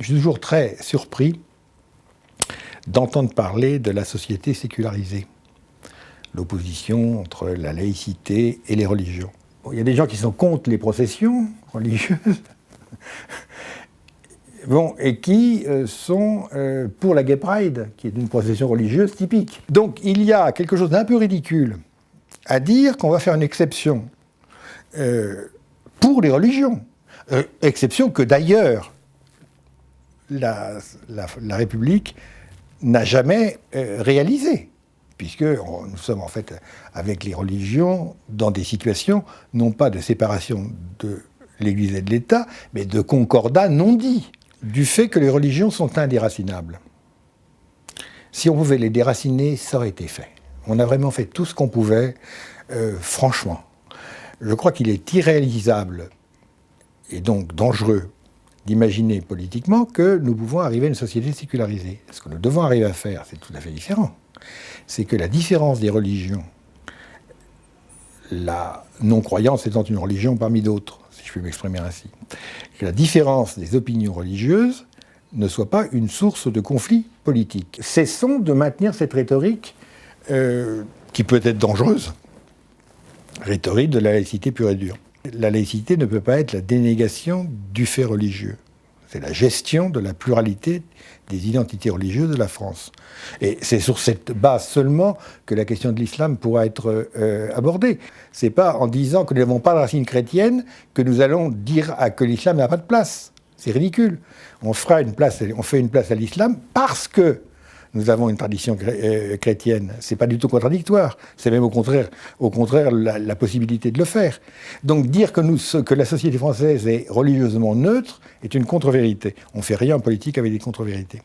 Je suis toujours très surpris d'entendre parler de la société sécularisée, l'opposition entre la laïcité et les religions. Il y a des gens qui sont contre les processions religieuses et qui sont pour la Gay Pride, qui est une procession religieuse typique. Donc il y a quelque chose d'un peu ridicule à dire qu'on va faire une exception pour les religions. Exception que d'ailleurs la République n'a jamais réalisée, puisque nous sommes en fait avec les religions dans des situations non pas de séparation de l'Église et de l'État, mais de concordat non dit, du fait que les religions sont indéracinables. Si on pouvait les déraciner, ça aurait été fait. On a vraiment fait tout ce qu'on pouvait, franchement. Je crois qu'il est irréalisable et donc dangereux d'imaginer politiquement que nous pouvons arriver à une société sécularisée. Ce que nous devons arriver à faire, c'est tout à fait différent. C'est que la différence des religions, la non-croyance étant une religion parmi d'autres, si je puis m'exprimer ainsi, que la différence des opinions religieuses ne soit pas une source de conflit politique. Cessons de maintenir cette rhétorique qui peut être dangereuse, rhétorique de la laïcité pure et dure. La laïcité ne peut pas être la dénégation du fait religieux. C'est la gestion de la pluralité des identités religieuses de la France. Et c'est sur cette base seulement que la question de l'islam pourra être abordée. C'est pas en disant que nous n'avons pas de racines chrétiennes que nous allons dire que l'islam n'a pas de place. C'est ridicule. On fait une place à l'islam parce que nous avons une tradition chrétienne. C'est pas du tout contradictoire. C'est même au contraire la possibilité de le faire. Donc dire que la société française est religieusement neutre est une contre-vérité. On fait rien en politique avec des contre-vérités.